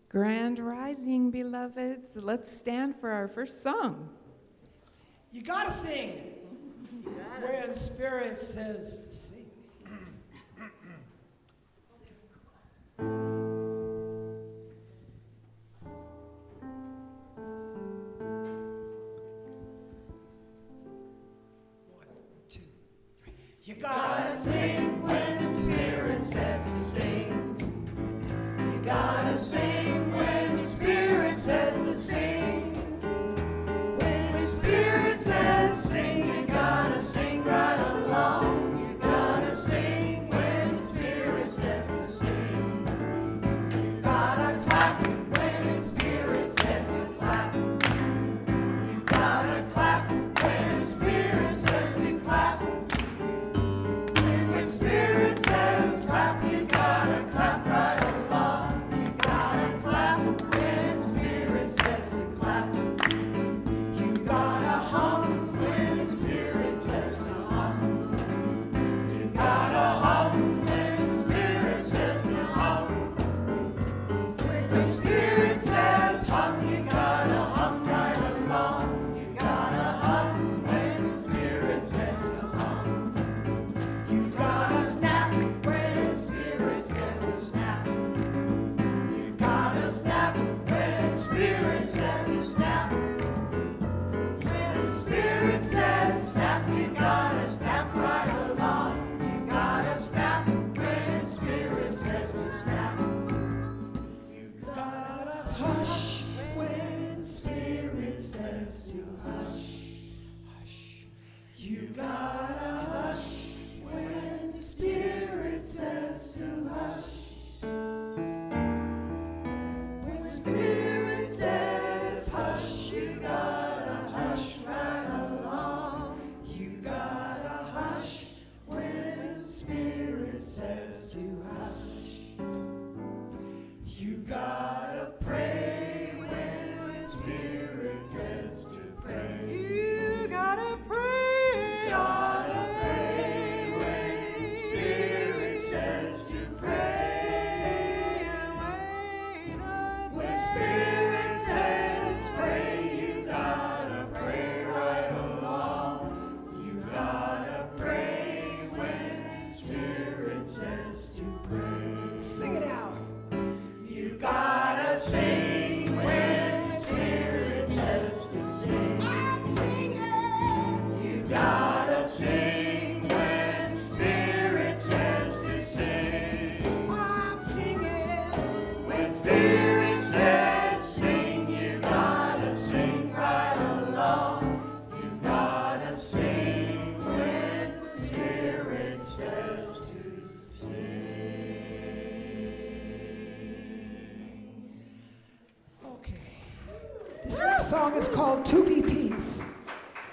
Grand Rising, beloveds. Let's stand for our first song. You gotta sing when Spirit says to sing. You gotta sing when the Spirit says to sing. You gotta sing when the Spirit says to sing. When the Spirit says sing, you gotta sing right along. You gotta sing when the Spirit says to sing. You gotta clap when the Spirit says to clap. You gotta clap when the Spirit says to clap. Spirit says clap, you gotta clap right along. You gotta clap when Spirit says to clap. You gotta hum when the Spirit says to hum. You gotta hum when the Spirit says to hum. When the Spirit says hum, you gotta hum right along. You gotta hum when the Spirit says to hum. You gotta snap when Spirit says to snap. You gotta snap when Spirit says to snap. When Spirit says snap, you gotta snap right along. You gotta snap when Spirit says to snap. You gotta hush when Spirit says to hush. Hush. You gotta hush when the Spirit says to hush. When Spirit says hush, you gotta hush right along. You gotta hush when the Spirit says to hush. You gotta pray when the Spirit says to pray. You gotta pray. Gotta pray when Spirit says to pray. When Spirit says pray, you gotta pray right along. You gotta pray when Spirit says to pray. Sing it out. You gotta sing when Spirit says to sing. I'm singing. You gotta sing when Spirit says to sing. I'm singing. When Spirit says sing, you gotta sing right along. You gotta sing when Spirit says to sing. Okay. This next song is called To Be Peace.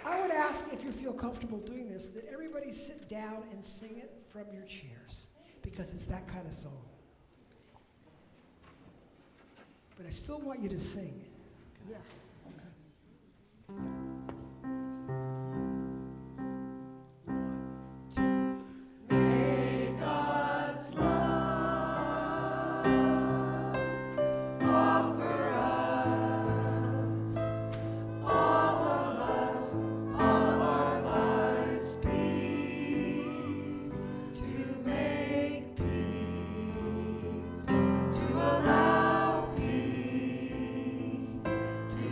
I would ask, if you feel comfortable doing this, that everybody sit down and sing it from your chairs, because it's that kind of song. But I still want you to sing. Yeah. May God's love offer us, all of us, all our lives, peace, to make peace, to allow peace, to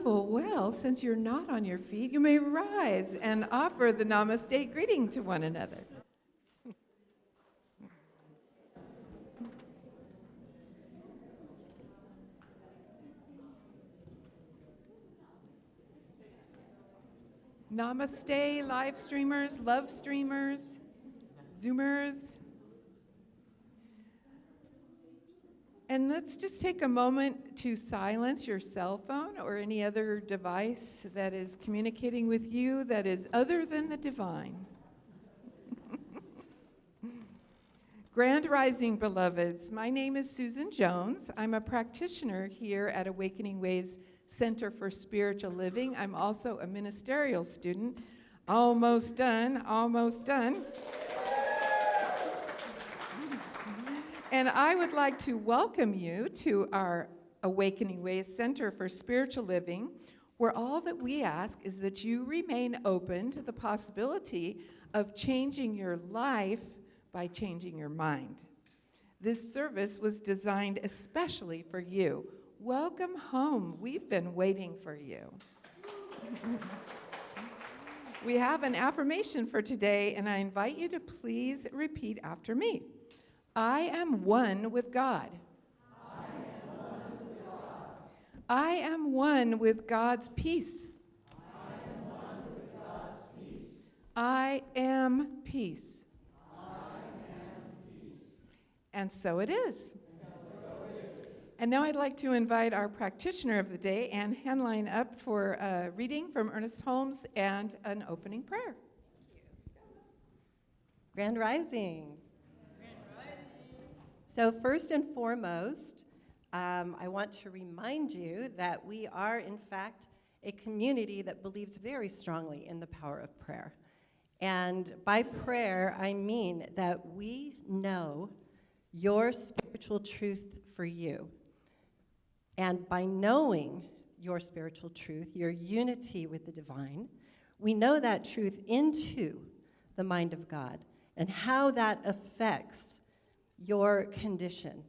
Wonderful. Well, since you're not on your feet, you may rise and offer the namaste greeting to one another. Namaste, live streamers, love streamers, Zoomers. And let's just take a moment to silence your cell phone or any other device that is communicating with you that is other than the divine. Grand Rising, beloveds. My name is Susan Jones. I'm a practitioner here at Awakening Ways Center for Spiritual Living. I'm also a ministerial student. Almost done, almost done. And I would like to welcome you to our Awakening Ways Center for Spiritual Living, where all that we ask is that you remain open to the possibility of changing your life by changing your mind. This service was designed especially for you. Welcome home. We've been waiting for you. We have an affirmation for today, and I invite you to please repeat after me. I am one with God. I am one with God's peace. I am peace. And so it is. And now I'd like to invite our practitioner of the day, Ann Henline, up for a reading from Ernest Holmes and an opening prayer. Grand Rising. So first and foremost, I want to remind you that we are, in fact, a community that believes very strongly in the power of prayer. And by prayer, I mean that we know your spiritual truth for you. And by knowing your spiritual truth, your unity with the divine, we know that truth into the mind of God and how that affects your condition.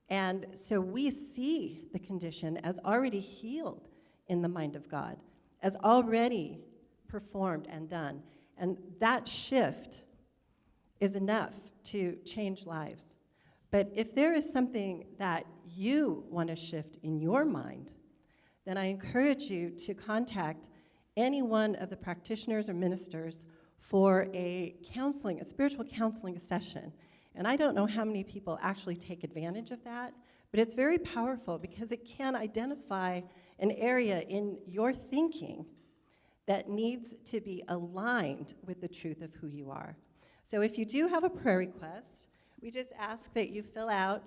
And so we see the condition as already healed in the mind of God, as already performed and done. And that shift is enough to change lives. But if there is something that you want to shift in your mind, then I encourage you to contact any one of the practitioners or ministers for a spiritual counseling session. And I don't know how many people actually take advantage of that, but it's very powerful because it can identify an area in your thinking that needs to be aligned with the truth of who you are. So if you do have a prayer request, we just ask that you fill out,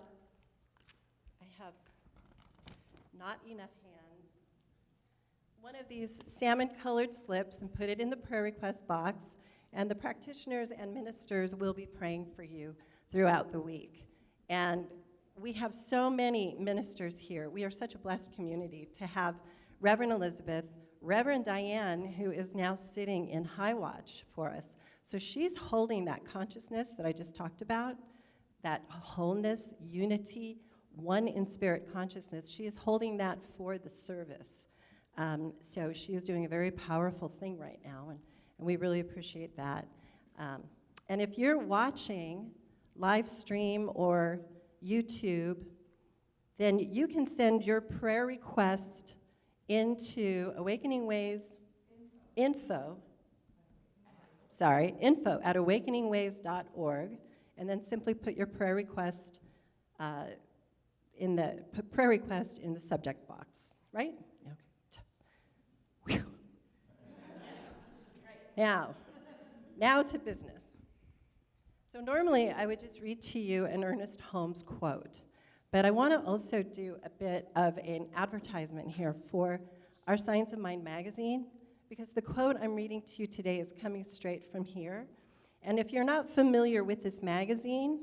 I have not enough hands, one of these salmon-colored slips and put it in the prayer request box, and the practitioners and ministers will be praying for you throughout the week. And we have so many ministers here. We are such a blessed community to have Reverend Elizabeth, Reverend Diane, who is now sitting in High Watch for us. So she's holding that consciousness that I just talked about, that wholeness, unity, one in spirit consciousness. She is holding that for the service. So she is doing a very powerful thing right now, and we really appreciate that. And if you're watching live stream or YouTube, then you can send your prayer request into Awakening Ways info at awakeningways.org, and then simply put your prayer request in the subject box, right? Okay. Whew. Now to business. So normally I would just read to you an Ernest Holmes quote, but I want to also do a bit of an advertisement here for our Science of Mind magazine, because the quote I'm reading to you today is coming straight from here. And if you're not familiar with this magazine,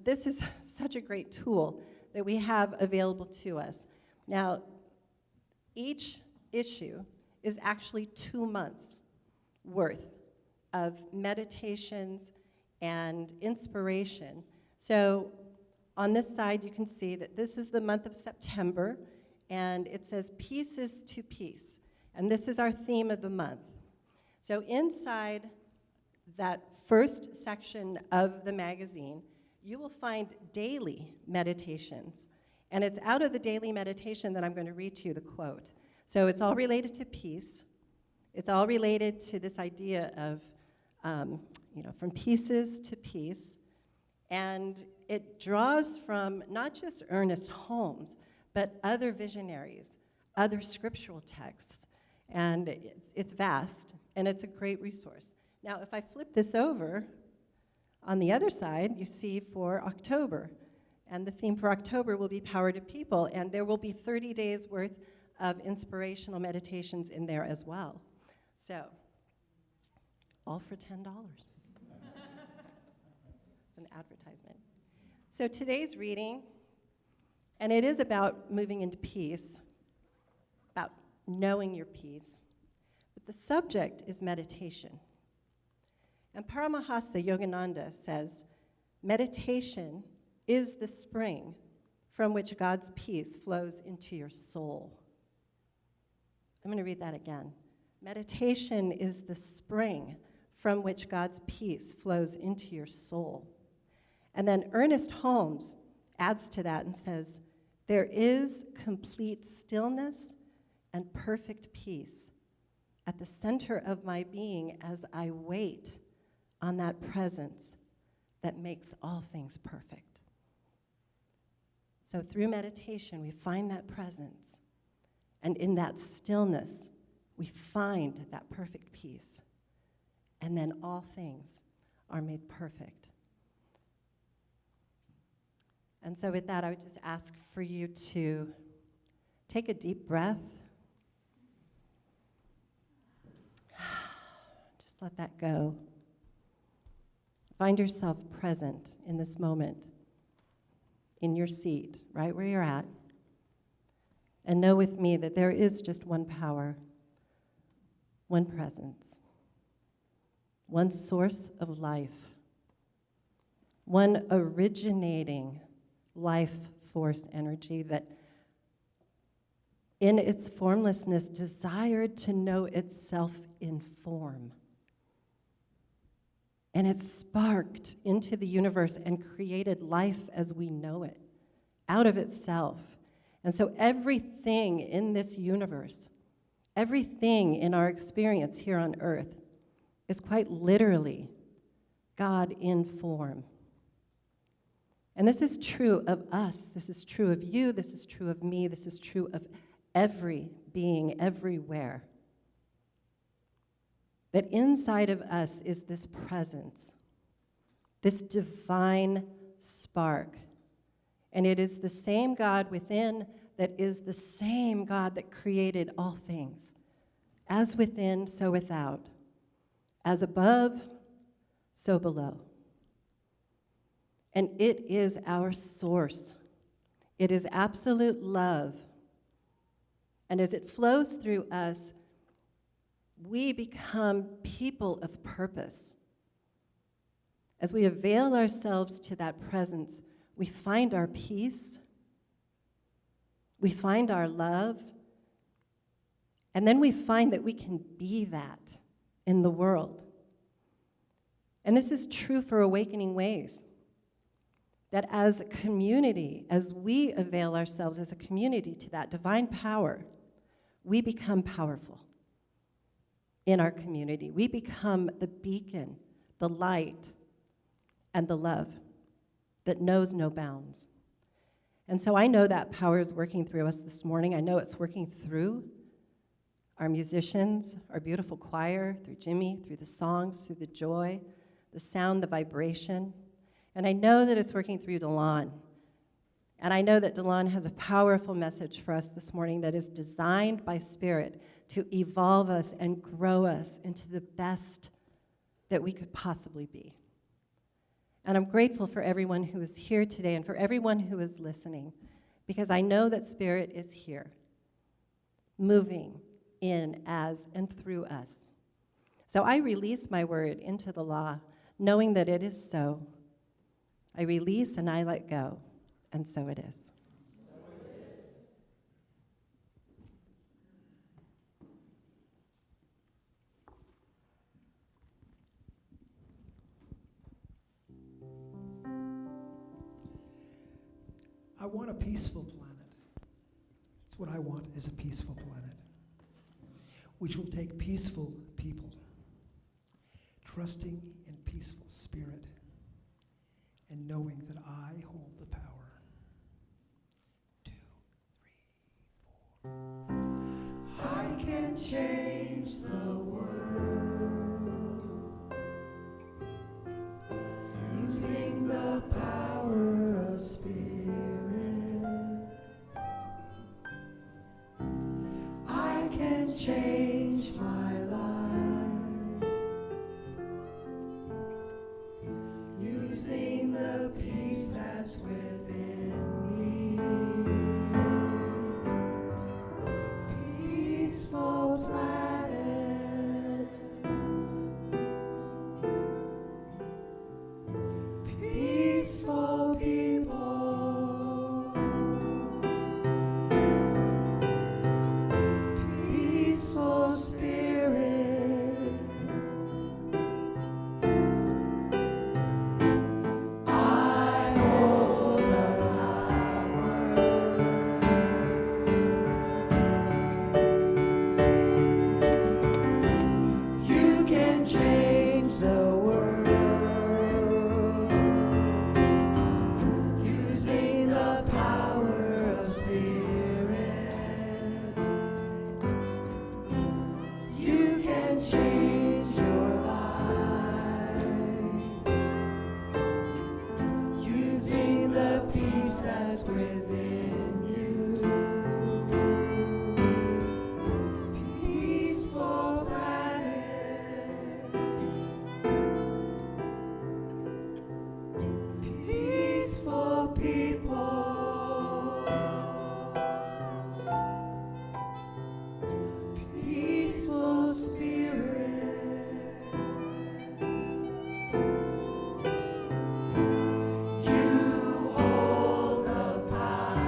this is such a great tool that we have available to us. Now, each issue is actually 2 months worth of meditations and inspiration. So on this side, you can see that this is the month of September, and it says Pieces to Peace. And this is our theme of the month. So inside that first section of the magazine, you will find daily meditations. And it's out of the daily meditation that I'm going to read to you the quote. So it's all related to peace. It's all related to this idea of, from pieces to peace. And it draws from not just Ernest Holmes, but other visionaries, other scriptural texts. And it's vast, and it's a great resource. Now, if I flip this over, on the other side, you see for October. And the theme for October will be Power to People, and there will be 30 days worth of inspirational meditations in there as well. So, all for $10. It's an advertisement. So today's reading, and it is about moving into peace, about knowing your peace, but the subject is meditation. And Paramahasa Yogananda says, meditation is the spring from which God's peace flows into your soul. I'm going to read that again. Meditation is the spring from which God's peace flows into your soul. And then Ernest Holmes adds to that and says, there is complete stillness and perfect peace at the center of my being as I wait on that presence that makes all things perfect. So through meditation, we find that presence. And in that stillness, we find that perfect peace. And then all things are made perfect. And so with that, I would just ask for you to take a deep breath. Just let that go. Find yourself present in this moment, in your seat, right where you're at. And know with me that there is just one power, one presence, one source of life, one originating life force energy that in its formlessness desired to know itself in form. And it sparked into the universe and created life as we know it, out of itself. And so everything in this universe, everything in our experience here on earth is quite literally God in form. And this is true of us, this is true of you, this is true of me, this is true of every being everywhere. That inside of us is this presence, this divine spark. And it is the same God within that is the same God that created all things. As within, so without. As above, so below. And it is our source. It is absolute love. And as it flows through us, we become people of purpose. As we avail ourselves to that presence, we find our peace, we find our love, and then we find that we can be that in the world. And this is true for Awakening Ways, that as a community, as we avail ourselves as a community to that divine power, we become powerful in our community. We become the beacon, the light, and the love that knows no bounds. And so I know that power is working through us this morning. I know it's working through our musicians, our beautiful choir, through Jimmy, through the songs, through the joy, the sound, the vibration. And I know that it's working through Dahlan. And I know that Dahlan has a powerful message for us this morning that is designed by Spirit to evolve us and grow us into the best that we could possibly be. And I'm grateful for everyone who is here today and for everyone who is listening, because I know that Spirit is here, moving in, as, and through us. So I release my word into the law, knowing that it is so. I release and I let go, and so it is. I want a peaceful planet. That's what I want, is a peaceful planet, which will take peaceful people, trusting in peaceful spirit, and knowing that I hold the power. 2, 3, 4. I can change the world using the power of spirit. I can change my life using the peace that's within me. Peaceful planet, peaceful people, peaceful spirit. I hold the power. You can change the world using the power of spirit. You can change your life using the peace that's within you. Peaceful planet, peaceful people, peaceful spirit. You hold the power.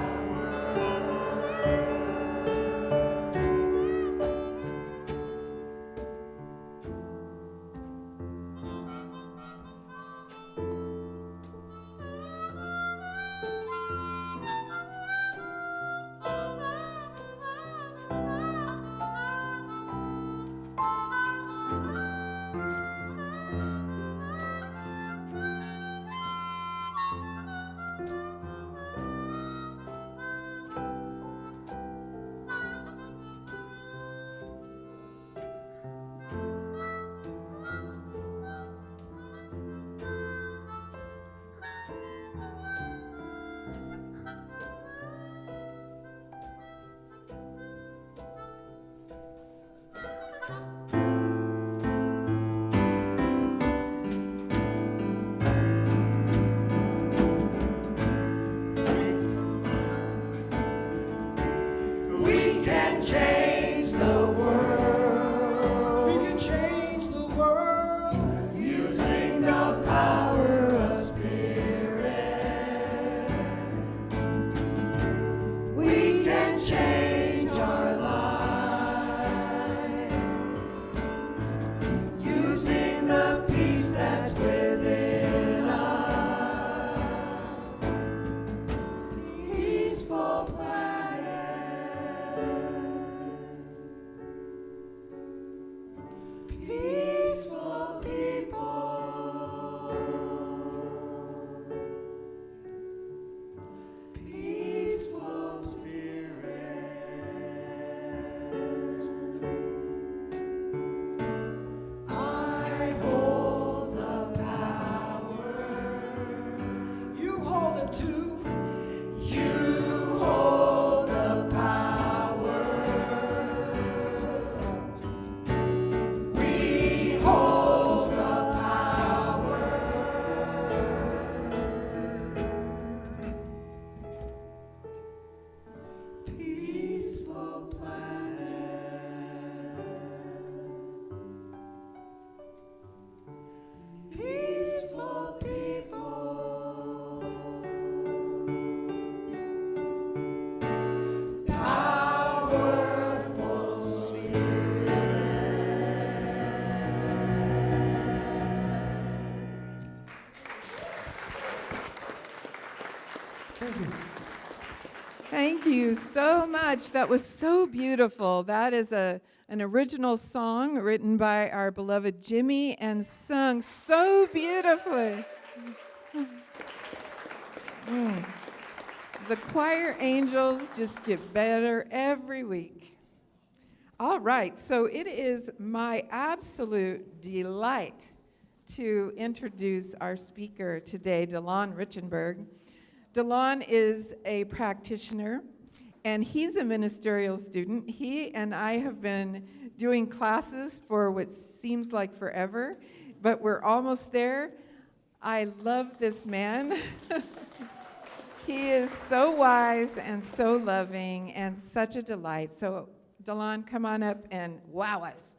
We can change the world. We can change the world. Using the power of spirit. We can change our lives using the peace that's within us. Peaceful planet, peaceful people, peaceful spirit. I hold the power. You hold it too. You hold the power. We hold the power. Peaceful planet, peaceful people, powerful spirit. Thank you. Thank you so much. That was so beautiful. That is an original song written by our beloved Jimmy and sung so beautifully. The choir angels just get better every week. All right, so it is my absolute delight to introduce our speaker today, Dahlan Richenberg. Dahlan is a practitioner, and he's a ministerial student. He and I have been doing classes for what seems like forever, but we're almost there. I love this man. He is so wise and so loving and such a delight. So, Dahlan, come on up and wow us.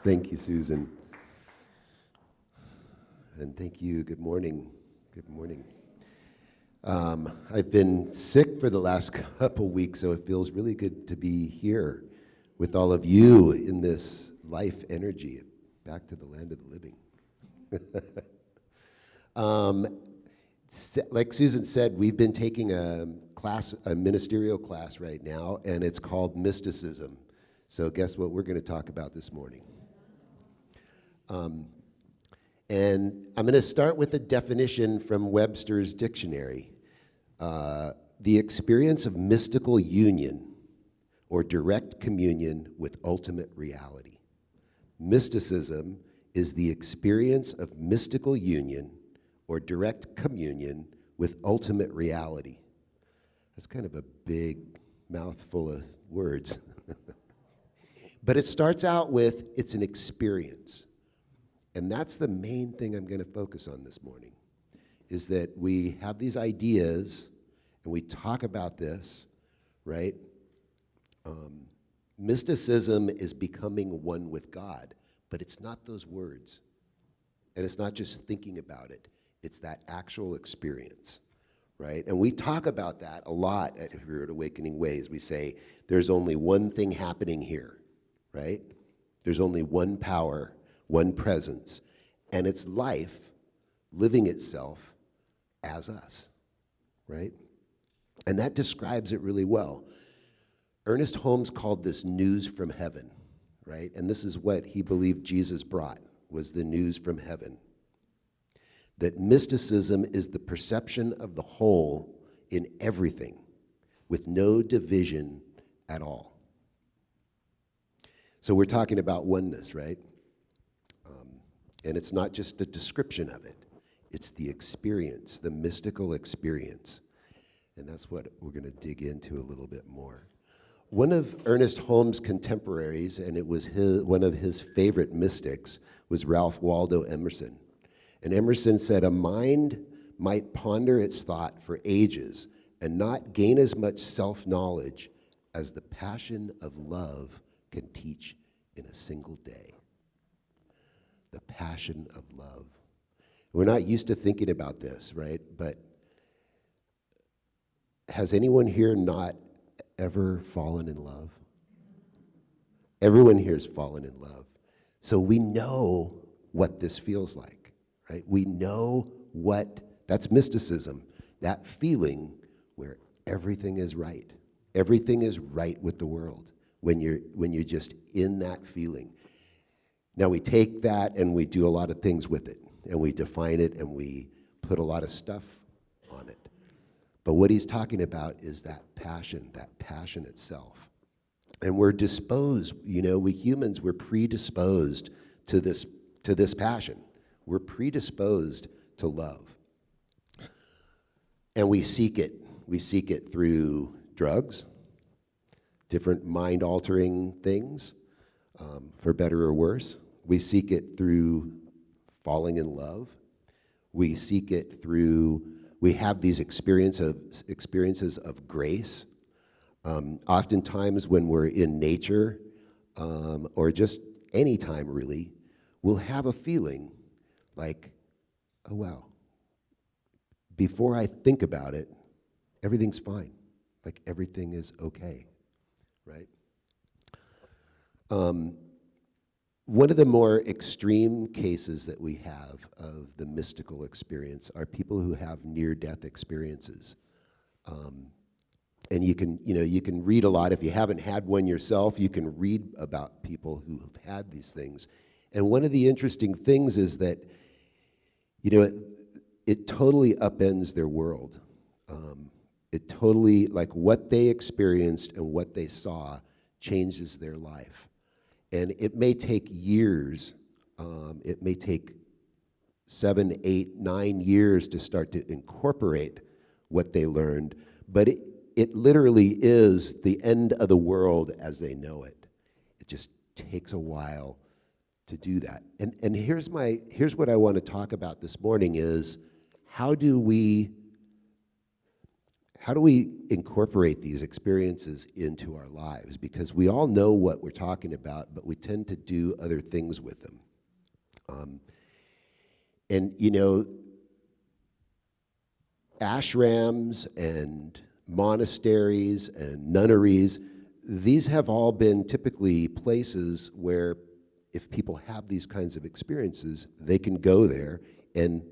Thank you, Susan. And thank you. Good morning. Good morning. I've been sick for the last couple weeks, so it feels really good to be here with all of you in this life energy, back to the land of the living. Like Susan said, we've been taking a ministerial class right now, and it's called Mysticism. So guess what we're going to talk about this morning? And I'm going to start with a definition from Webster's dictionary. The experience of mystical union or direct communion with ultimate reality. Mysticism is the experience of mystical union or direct communion with ultimate reality. That's kind of a big mouthful of words. But it starts out with, it's an experience. And that's the main thing I'm going to focus on this morning, is that we have these ideas and we talk about this, right? Mysticism is becoming one with God, but it's not those words. And it's not just thinking about it. It's that actual experience, right? And we talk about that a lot here at Awakening Ways. We say, there's only one thing happening here, right? There's only one power, one presence, and it's life living itself as us, right? And that describes it really well. Ernest Holmes called this news from heaven, right? And this is what he believed Jesus brought, was the news from heaven. That mysticism is the perception of the whole in everything, with no division at all. So we're talking about oneness, right? And it's not just the description of it. It's the experience, the mystical experience. And that's what we're going to dig into a little bit more. One of Ernest Holmes' contemporaries, and it was one of his favorite mystics, was Ralph Waldo Emerson. And Emerson said, a mind might ponder its thought for ages and not gain as much self-knowledge as the passion of love can teach in a single day. The passion of love. We're not used to thinking about this, right? But has anyone here not ever fallen in love? Everyone here has fallen in love. So we know what this feels like, right? We know that's mysticism, that feeling where everything is right. Everything is right with the world when you're just in that feeling. Now we take that and we do a lot of things with it, and we define it and we put a lot of stuff on it. But what he's talking about is that passion itself. And we're disposed, we humans, we're predisposed to this passion. We're predisposed to love. And we seek it. We seek it through drugs, different mind-altering things, for better or worse. We seek it through falling in love. We seek it through, we have these experiences of grace. Oftentimes when we're in nature, or just any time really, we'll have a feeling like, oh wow, before I think about it, everything's fine. Like everything is okay, right? one of the more extreme cases that we have of the mystical experience are people who have near-death experiences. And you can read a lot. If you haven't had one yourself, you can read about people who have had these things. And one of the interesting things is that, it totally upends their world. It totally, like what they experienced and what they saw changes their life. And it may take years, it may take 7, 8, 9 years to start to incorporate what they learned, but it literally is the end of the world as they know it. It just takes a while to do that. And here's what I want to talk about this morning is how do we incorporate these experiences into our lives? Because we all know what we're talking about, but we tend to do other things with them. Ashrams and monasteries and nunneries, these have all been typically places where if people have these kinds of experiences, they can go there and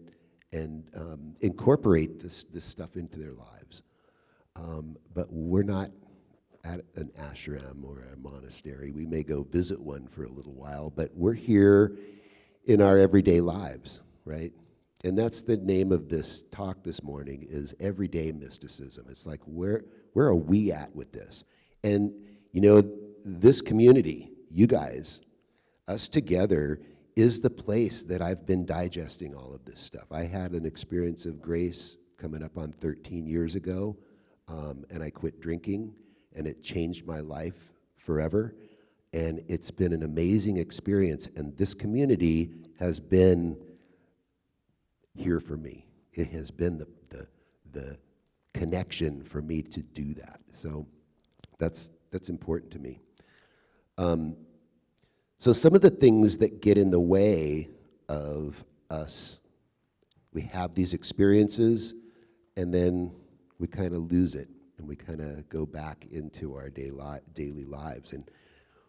incorporate this stuff into their lives. But we're not at an ashram or a monastery. We may go visit one for a little while, but we're here in our everyday lives, right? And that's the name of this talk this morning is everyday mysticism. It's like, where are we at with this? And, this community, you guys, us together, is the place that I've been digesting all of this stuff. I had an experience of grace coming up on 13 years ago, and I quit drinking, and it changed my life forever. And it's been an amazing experience, and this community has been here for me. It has been the connection for me to do that. So that's important to me. So some of the things that get in the way of us, we have these experiences, and then we kind of lose it, and we kind of go back into our daily lives. And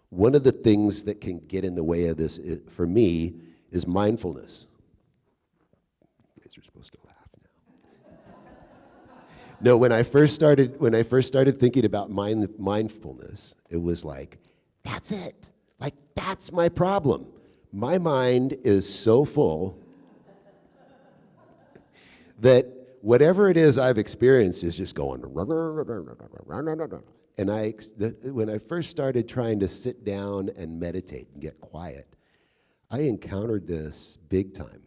one of the things that can get in the way of this, for me, is mindfulness. You guys are supposed to laugh now. No, when I first started thinking about mindfulness, it was like, that's it. Like, that's my problem. My mind is so full that whatever it is I've experienced is just going. And when I first started trying to sit down and meditate and get quiet, I encountered this big time.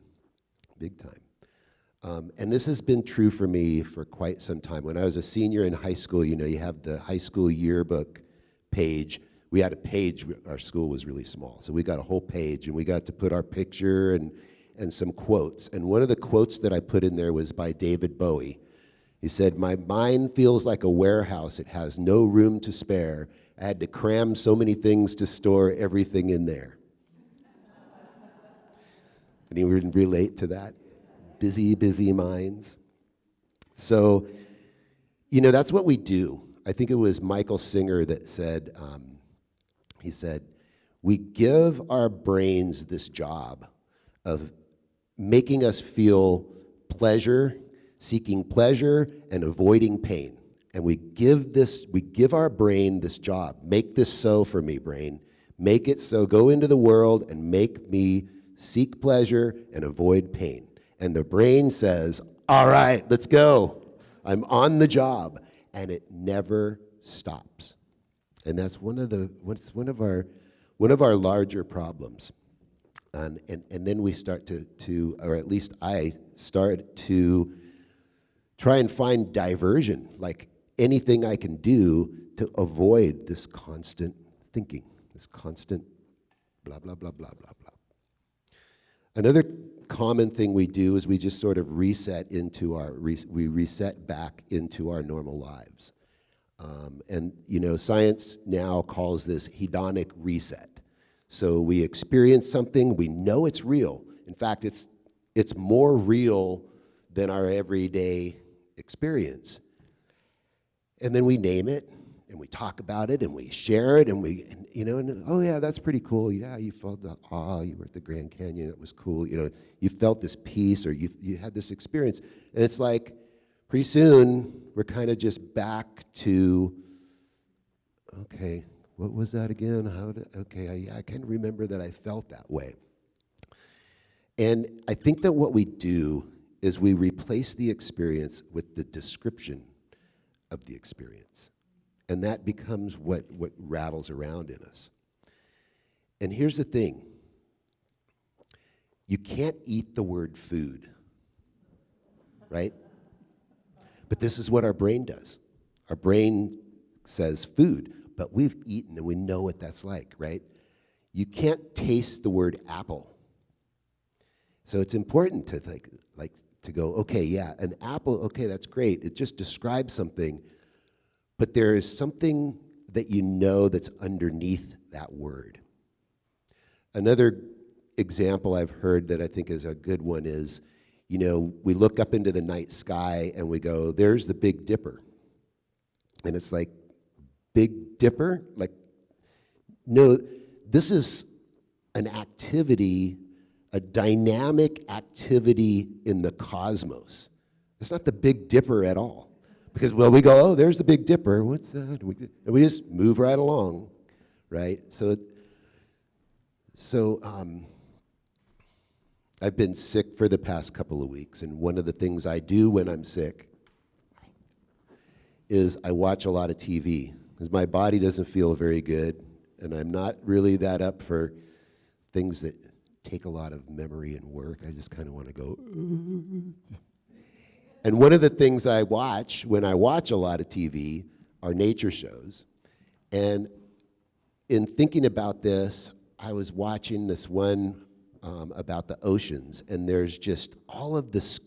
And this has been true for me for quite some time. When I was a senior in high school, you have the high school yearbook page. We had a page, our school was really small, so we got a whole page, and we got to put our picture and some quotes. And one of the quotes that I put in there was by David Bowie. He said, "My mind feels like a warehouse. It has no room to spare. I had to cram so many things to store everything in there." Anyone relate to that? Busy minds. So, that's what we do. I think it was Michael Singer that said, he said, we give our brains this job of making us feel pleasure, seeking pleasure, and avoiding pain. And we give our brain this job. Make this so for me, brain. Make it so. Go into the world and make me seek pleasure and avoid pain. And the brain says, all right, let's go. I'm on the job. And it never stops. And that's one of our larger problems. And then we start to, or at least I start to try and find diversion, like anything I can do to avoid this constant thinking, this constant blah, blah, blah, blah, blah, blah. Another common thing we do is we just sort of reset back into our normal lives. And science now calls this hedonic reset. So we experience something, we know it's real. In fact, it's more real than our everyday experience. And then we name it, and we talk about it, and we share it, and oh yeah, that's pretty cool. Yeah, you felt the awe. You were at the Grand Canyon. It was cool. You felt this peace, or you had this experience, and it's like pretty soon we're kind of just back to, okay, what was that again? I can remember that I felt that way. And I think that what we do is we replace the experience with the description of the experience. And that becomes what rattles around in us. And here's the thing. You can't eat the word food, right? But this is what our brain does. Our brain says food, but we've eaten and we know what that's like, right? You can't taste the word apple. So it's important to to go, okay, yeah, an apple, okay, that's great. It just describes something, but there is something that you know that's underneath that word. Another example I've heard that I think is a good one is, we look up into the night sky and we go, there's the Big Dipper. And it's like, Big Dipper? Like, no, this is an activity, a dynamic activity in the cosmos. It's not the Big Dipper at all. Because, we go, oh, there's the Big Dipper. What's that? And we just move right along, right? So I've been sick for the past couple of weeks, and one of the things I do when I'm sick is I watch a lot of TV, because my body doesn't feel very good, and I'm not really that up for things that take a lot of memory and work. I just kind of want to go. And one of the things I watch when I watch a lot of TV are nature shows. And in thinking about this, I was watching this one about the oceans, and there's just all of this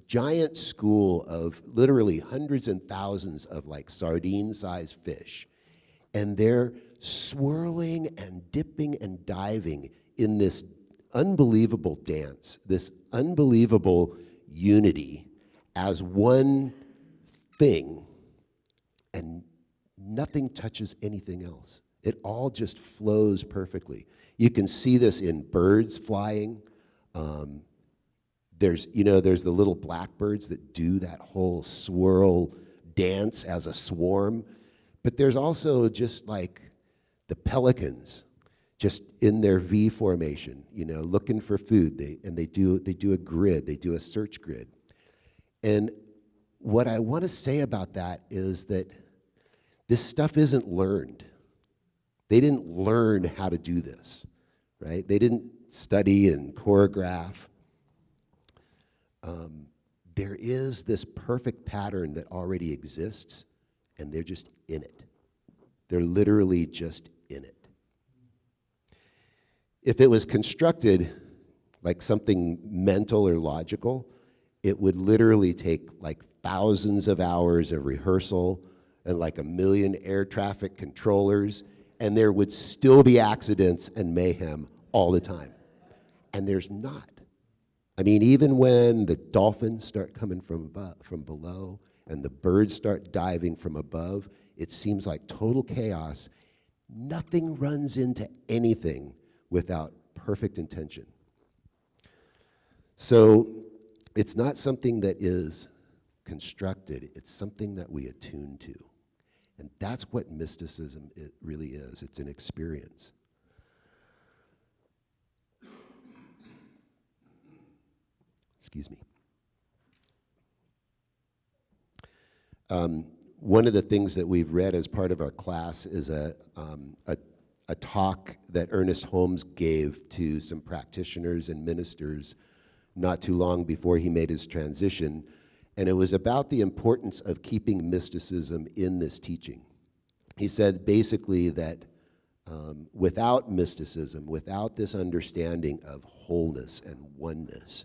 giant school of literally hundreds and thousands of like sardine-sized fish. And they're swirling and dipping and diving in this unbelievable dance, this unbelievable unity as one thing, and nothing touches anything else. It all just flows perfectly. You can see this in birds flying. There's the little blackbirds that do that whole swirl dance as a swarm, but there's also just like the pelicans, just in their V formation, looking for food. They do a grid, they do a search grid. And what I want to say about that is that this stuff isn't learned. They didn't learn how to do this, right? They didn't study and choreograph. There is this perfect pattern that already exists, and they're just in it. They're literally just in it. If it was constructed like something mental or logical, it would literally take like thousands of hours of rehearsal and like 1 million air traffic controllers, and there would still be accidents and mayhem all the time. And there's not. I mean, even when the dolphins start coming from below and the birds start diving from above, it seems like total chaos. Nothing runs into anything without perfect intention. So it's not something that is constructed. It's something that we attune to. And that's what mysticism really is. It's an experience. Excuse me. One of the things that we've read as part of our class is a talk that Ernest Holmes gave to some practitioners and ministers not too long before he made his transition. And it was about the importance of keeping mysticism in this teaching. He said basically that without mysticism, without this understanding of wholeness and oneness,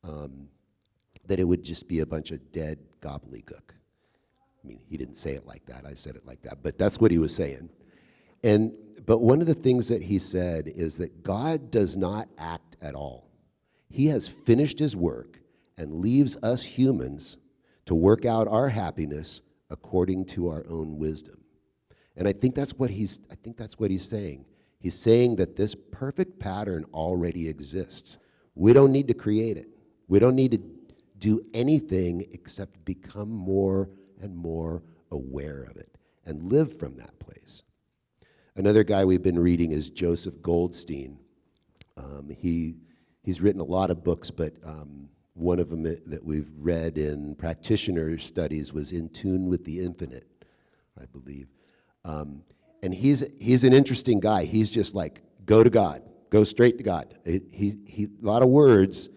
that it would just be a bunch of dead gobbledygook. I mean, he didn't say it like that. I said it like that, but that's what he was saying. But one of the things that he said is that God does not act at all. He has finished his work and leaves us humans to work out our happiness according to our own wisdom. And I think that's what he's saying. He's saying that this perfect pattern already exists. We don't need to create it. We don't need to do anything except become more and more aware of it and live from that place. Another guy we've been reading is Joseph Goldstein. He's written a lot of books, but one of them that we've read in practitioner studies was In Tune with the Infinite, I believe. And he's an interesting guy. He's just like, go to God, go straight to God. He a lot of words,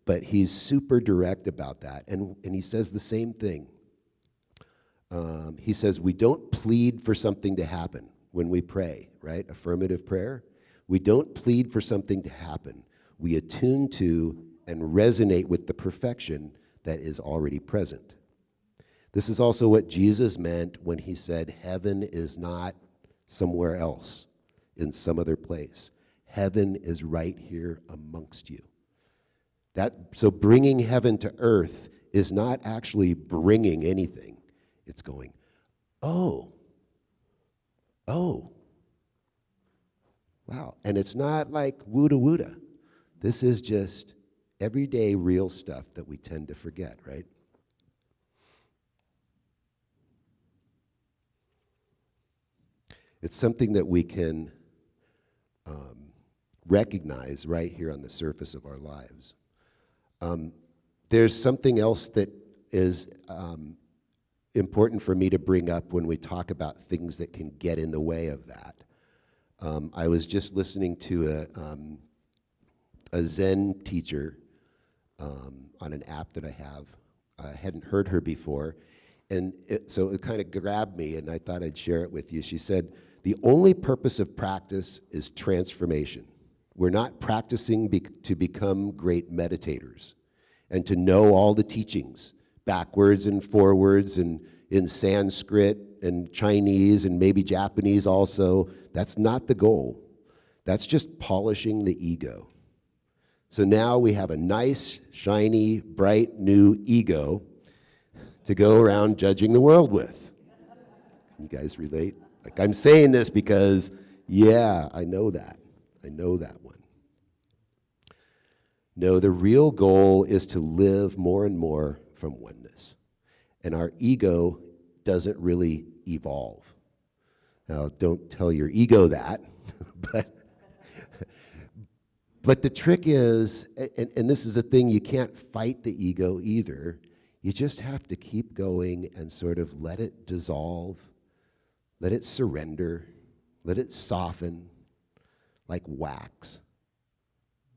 but he's super direct about that. And he says the same thing. He says, we don't plead for something to happen when we pray, right? Affirmative prayer. We don't plead for something to happen. We attune to and resonate with the perfection that is already present. This is also what Jesus meant when he said, heaven is not somewhere else in some other place. Heaven is right here amongst you. So bringing heaven to earth is not actually bringing anything. It's going, oh, wow. And it's not like wooda. This is just everyday real stuff that we tend to forget, right? It's something that we can recognize right here on the surface of our lives. There's something else that is important for me to bring up when we talk about things that can get in the way of that. I was just listening to a Zen teacher on an app that I have. I hadn't heard her before, and so it kind of grabbed me, and I thought I'd share it with you. She said, the only purpose of practice is transformation. We're not practicing to become great meditators and to know all the teachings, backwards and forwards, and in Sanskrit and Chinese and maybe Japanese also. That's not the goal. That's just polishing the ego. So now we have a nice, shiny, bright, new ego to go around judging the world with. Can you guys relate? Like, I'm saying this because, yeah, I know that. I know that one. No, the real goal is to live more and more from oneness. And our ego doesn't really evolve. Now, don't tell your ego that, but the trick is, and this is a thing, you can't fight the ego either. You just have to keep going and sort of let it dissolve, let it surrender, let it soften like wax,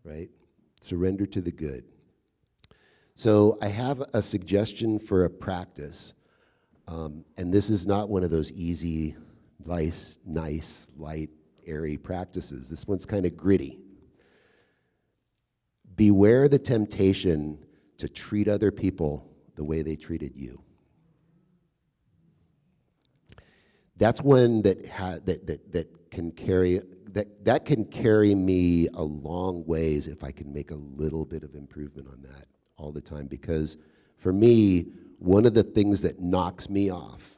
right? Surrender to the good. So I have a suggestion for a practice, and this is not one of those easy, nice, light, airy practices. This one's kind of gritty. Beware the temptation to treat other people the way they treated you. That's one that can carry me a long ways if I can make a little bit of improvement on that all the time. Because for me, one of the things that knocks me off,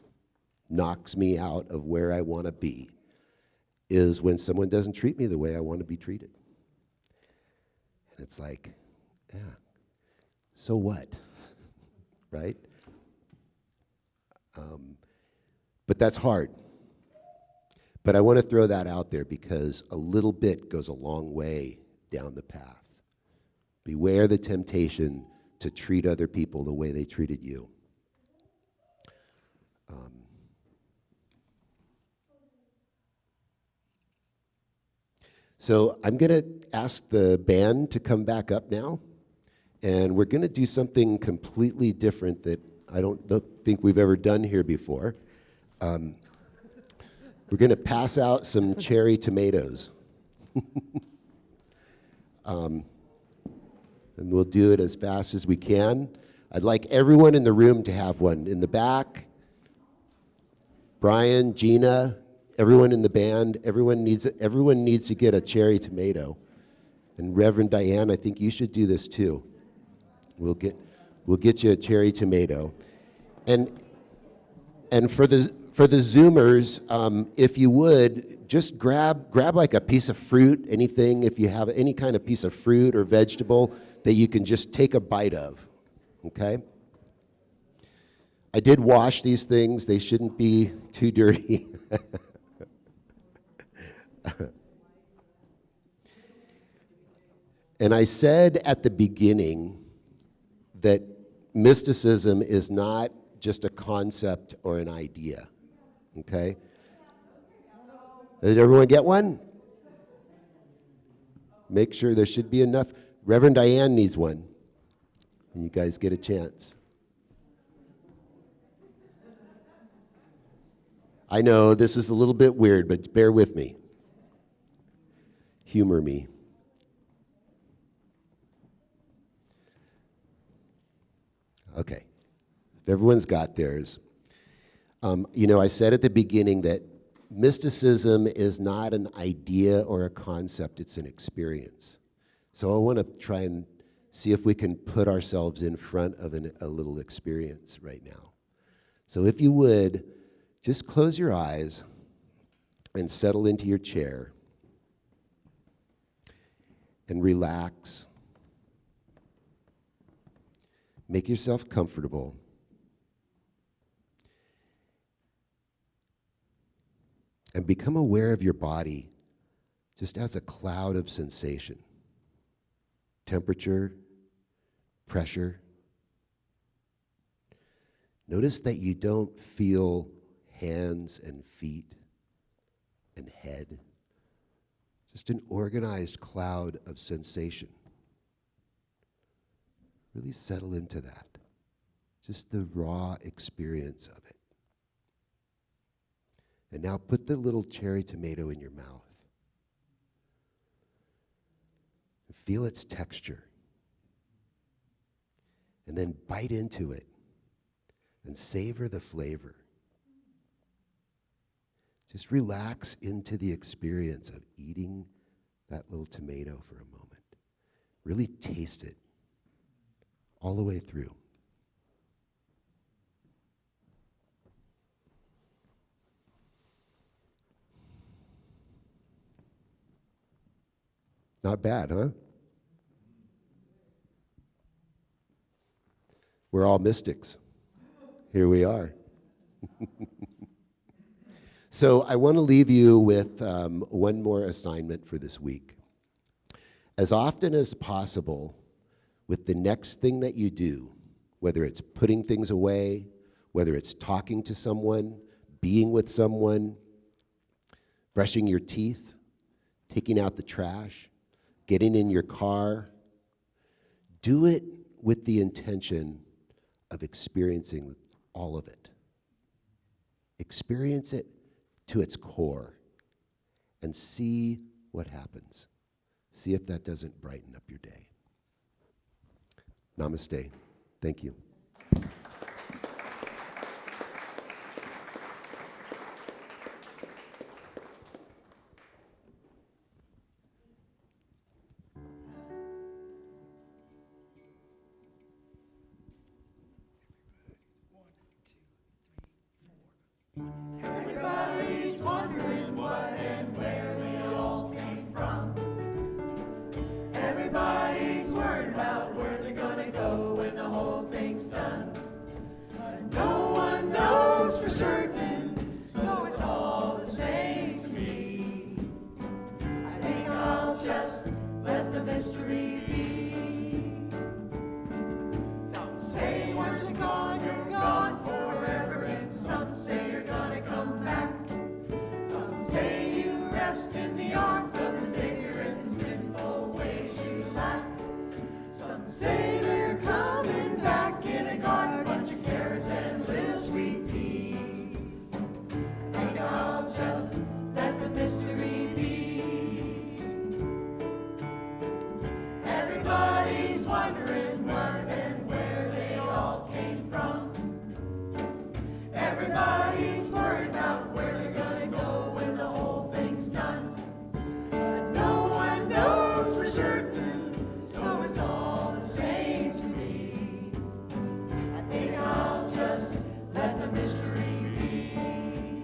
knocks me out of where I want to be, is when someone doesn't treat me the way I want to be treated. And it's like, yeah, so what? Right? But that's hard. But I want to throw that out there because a little bit goes a long way down the path. Beware the temptation to treat other people the way they treated you. So I'm going to ask the band to come back up now, and we're going to do something completely different that I don't think we've ever done here before. We're going to pass out some cherry tomatoes. And we'll do it as fast as we can. I'd like everyone in the room to have one. In the back, Brian, Gina, everyone in the band, everyone needs to get a cherry tomato. And Reverend Diane, I think you should do this too. We'll get you a cherry tomato. And for for the Zoomers, if you would, just grab like a piece of fruit, anything, if you have any kind of piece of fruit or vegetable that you can just take a bite of, okay? I did wash these things. They shouldn't be too dirty. And I said at the beginning that mysticism is not just a concept or an idea, okay? Did everyone get one? Make sure there should be enough. Reverend Diane needs one. And you guys get a chance. I know this is a little bit weird, but bear with me. Humor me. Okay, if everyone's got theirs. I said at the beginning that mysticism is not an idea or a concept, it's an experience. So I want to try and see if we can put ourselves in front of a little experience right now. So if you would, just close your eyes and settle into your chair and relax. Make yourself comfortable. And become aware of your body just as a cloud of sensation. Temperature, pressure. Notice that you don't feel hands and feet and head. Just an organized cloud of sensation. Really settle into that. Just the raw experience of it. And now put the little cherry tomato in your mouth. Feel its texture. And then bite into it and savor the flavor. Just relax into the experience of eating that little tomato for a moment. Really taste it all the way through. Not bad, huh? We're all mystics. Here we are. So I want to leave you with one more assignment for this week. As often as possible, with the next thing that you do, whether it's putting things away, whether it's talking to someone, being with someone, brushing your teeth, taking out the trash, getting in your car, do it with the intention of experiencing all of it. Experience it to its core and see what happens. See if that doesn't brighten up your day. Namaste. Thank you. Everybody's wondering what and where they all came from. Everybody's worried about where they're gonna go when the whole thing's done. But no one knows for certain, so it's all the same to me. I think I'll just let the mystery be. Some say once you're gone forever, and some say you're gonna come back. Some say you rest in the arms of the Savior in the sinful ways you lack. Some say they're coming back in a garden, bunch of carrots and little sweet peas. I think I'll just let the mystery be. Everybody's wondering what and where they all came from. Everybody's worried about where they're gonna go when the whole thing's done. But no one knows for certain, so it's all the same to me. I think I'll just let the mystery be.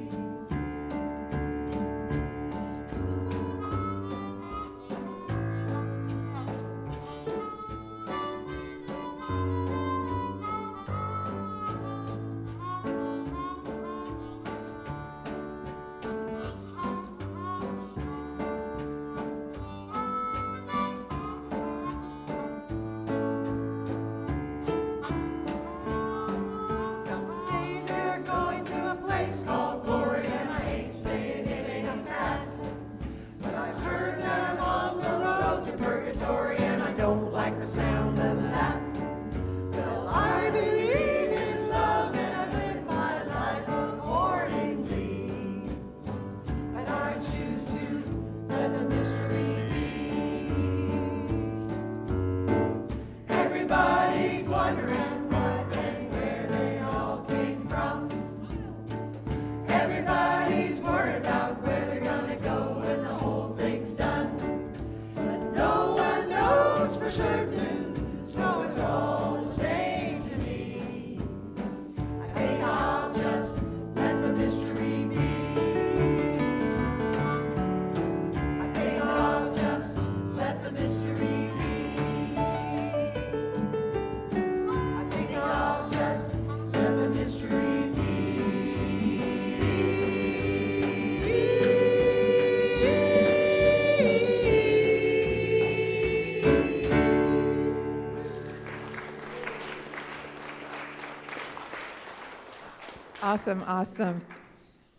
Awesome, awesome.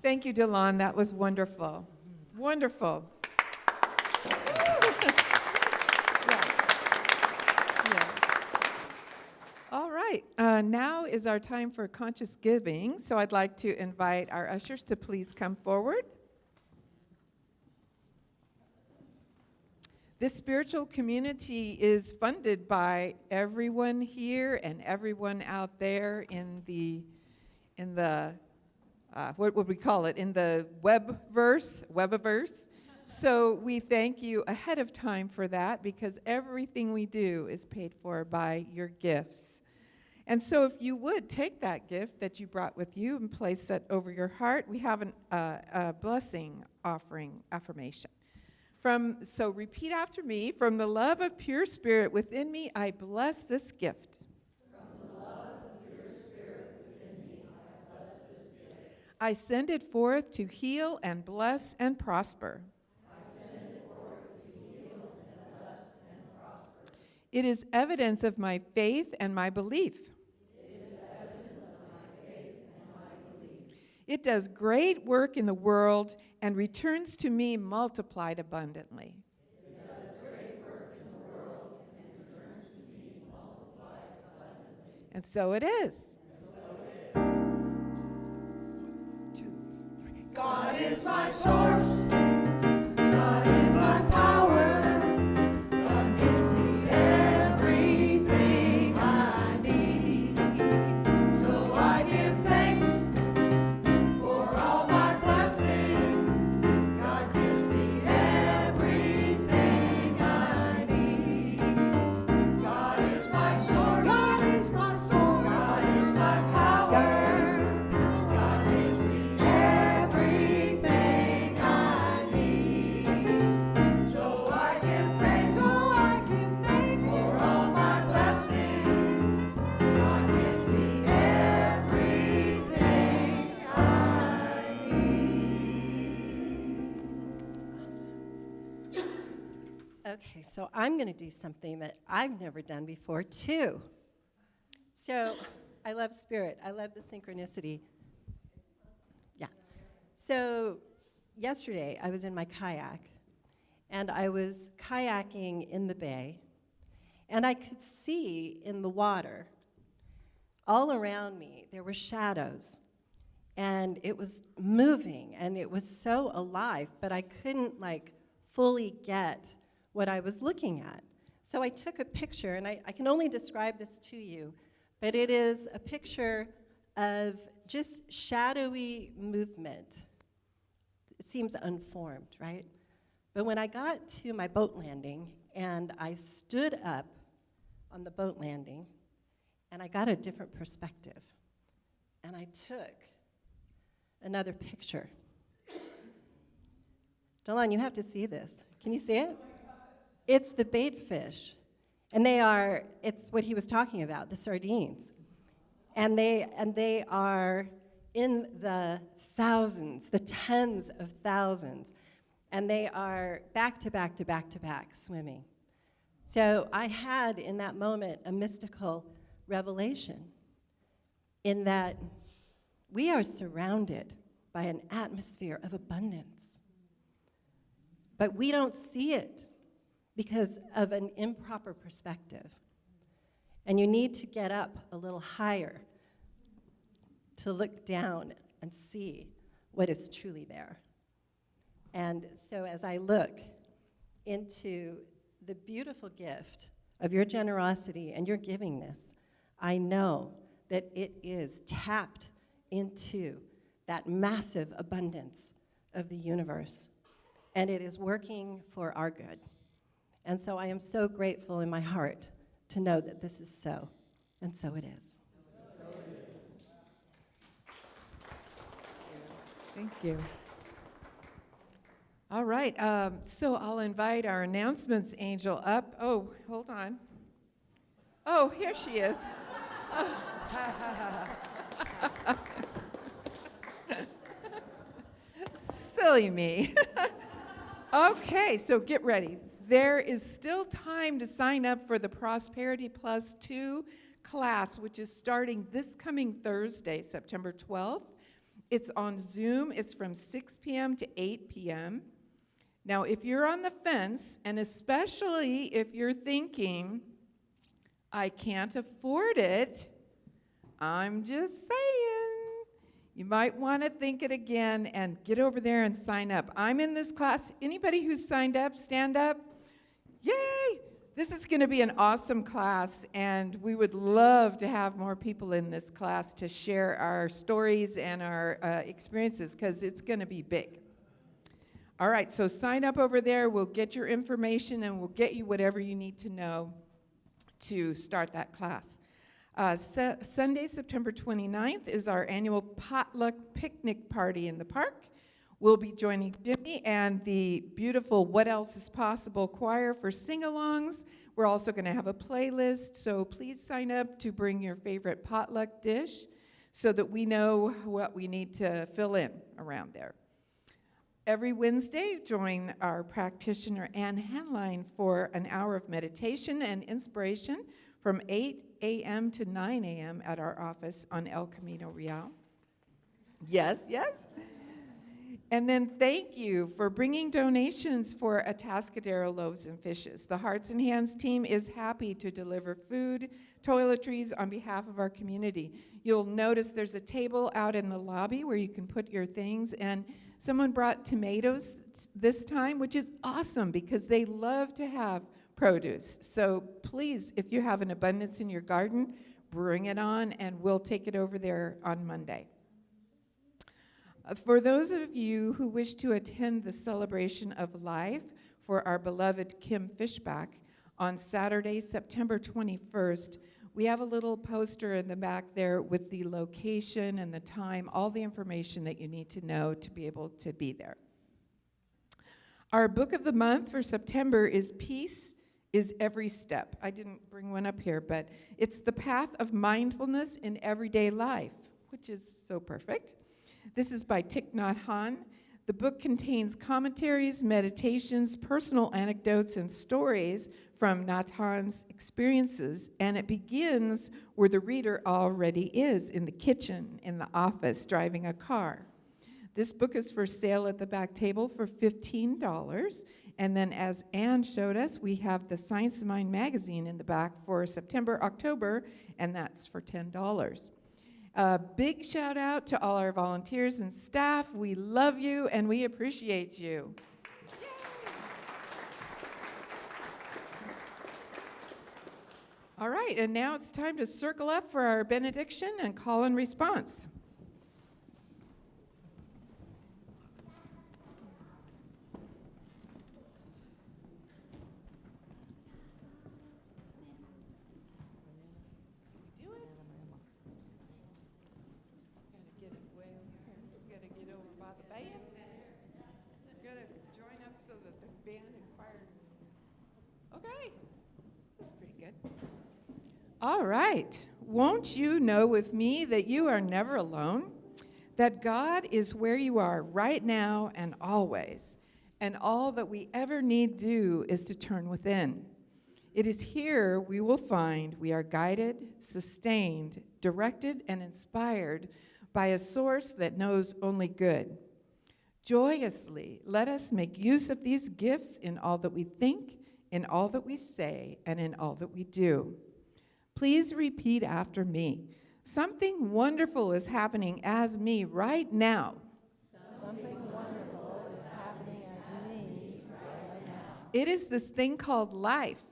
Thank you, Dahlan. That was wonderful. Wonderful. Yeah. All right. Now is our time for conscious giving. So I'd like to invite our ushers to please come forward. This spiritual community is funded by everyone here and everyone out there in the what would we call it, in the webiverse. So we thank you ahead of time for that, because everything we do is paid for by your gifts. And so if you would take that gift that you brought with you and place it over your heart, we have a blessing offering affirmation. So repeat after me. From the love of pure spirit within me, I bless this gift. I send it forth to heal and bless and prosper. It is evidence of my faith and my belief. It does great work in the world and returns to me multiplied abundantly. And so it is. God is my source. God is my power. God gives me everything I need. So I give thanks for all my blessings. God gives me everything I need. God is my source. God is my source. God is my power. God gives me everything I need. So I give thanks for all my blessings. God gives me everything I need. Okay, so I'm going to do something that I've never done before, too. So I love spirit. I love the synchronicity. Yeah. So yesterday, I was in my kayak, and I was kayaking in the bay, and I could see in the water, all around me, there were shadows, and it was moving, and it was so alive, but I couldn't, fully get what I was looking at. So I took a picture, and I can only describe this to you, but it is a picture of just shadowy movement. It seems unformed, right? But when I got to my boat landing, and I stood up on the boat landing, and I got a different perspective, and I took another picture. Dahlan, you have to see this. Can you see it? It's the bait fish, and it's what he was talking about, the sardines. And they are in the thousands, the tens of thousands, and they are back to back to back to back swimming. So I had in that moment a mystical revelation in that we are surrounded by an atmosphere of abundance, but we don't see it because of an improper perspective. And you need to get up a little higher to look down and see what is truly there. And so as I look into the beautiful gift of your generosity and your givingness, I know that it is tapped into that massive abundance of the universe, and it is working for our good. And so I am so grateful in my heart to know that this is so, and so it is. Thank you. All right, so I'll invite our announcements angel up. Oh, hold on. Oh, here she is. Silly me. Okay, so get ready. There is still time to sign up for the Prosperity Plus 2 class, which is starting this coming Thursday, September 12th. It's on Zoom. It's from 6 p.m. to 8 p.m. Now, if you're on the fence, and especially if you're thinking, I can't afford it, I'm just saying, you might want to think it again and get over there and sign up. I'm in this class. Anybody who's signed up, stand up. Yay! This is going to be an awesome class, and we would love to have more people in this class to share our stories and our experiences, because it's going to be big. All right, so sign up over there. We'll get your information, and we'll get you whatever you need to know to start that class. Sunday, September 29th, is our annual potluck picnic party in the park. We'll be joining Jimmy and the beautiful What Else Is Possible choir for sing-alongs. We're also going to have a playlist, so please sign up to bring your favorite potluck dish so that we know what we need to fill in around there. Every Wednesday, join our practitioner Ann Henline for an hour of meditation and inspiration from 8 a.m. to 9 a.m. at our office on El Camino Real. Yes, yes. And then thank you for bringing donations for Atascadero Loaves and Fishes. The Hearts and Hands team is happy to deliver food, toiletries on behalf of our community. You'll notice there's a table out in the lobby where you can put your things, and someone brought tomatoes this time, which is awesome because they love to have produce. So please, if you have an abundance in your garden, bring it on, and we'll take it over there on Monday. For those of you who wish to attend the celebration of life for our beloved Kim Fishback on Saturday, September 21st, we have a little poster in the back there with the location and the time, all the information that you need to know to be able to be there. Our book of the month for September is Peace is Every Step. I didn't bring one up here, but it's the path of mindfulness in everyday life, which is so perfect. This is by Thich Nhat Hanh. The book contains commentaries, meditations, personal anecdotes, and stories from Nhat Hanh's experiences, and it begins where the reader already is, in the kitchen, in the office, driving a car. This book is for sale at the back table for $15, and then as Anne showed us, we have the Science of Mind magazine in the back for September, October, and that's for $10. A big shout out to all our volunteers and staff. We love you and we appreciate you. Yay. All right, and now it's time to circle up for our benediction and call and response. All right. Won't you know with me that you are never alone? That God is where you are right now and always. And all that we ever need do is to turn within. It is here we will find we are guided, sustained, directed, and inspired by a source that knows only good. Joyously, let us make use of these gifts in all that we think, in all that we say, and in all that we do. Please repeat after me. Something wonderful is happening as me right now. Something wonderful is happening as me right now. It is this thing called life.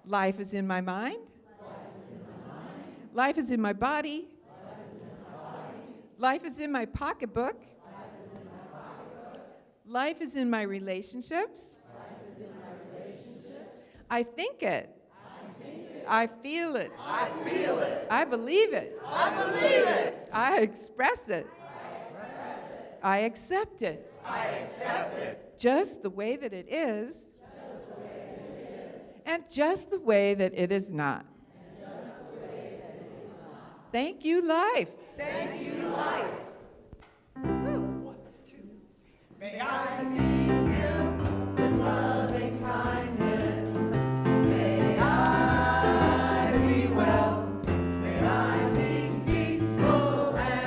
Life is in my mind. Life is in my body. Life is in my pocketbook. Life is in my relationships. I think it. I feel it. I feel it. I believe it. I believe it. I express it. I accept it. I accept it. Just the way that it is. And just the way that it is not. Thank you, life. Thank you, life. One, two. May I be filled with love and kindness. May I be well. May I be peaceful and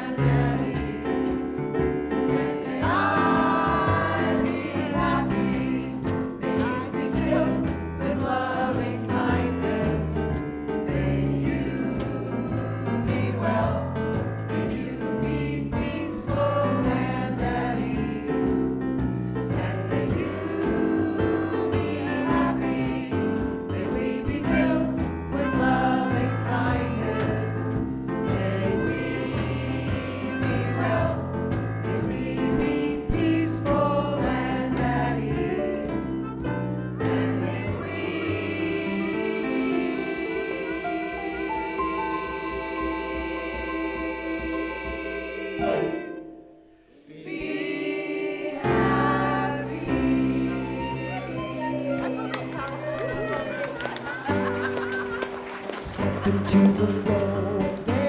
into the flow of space.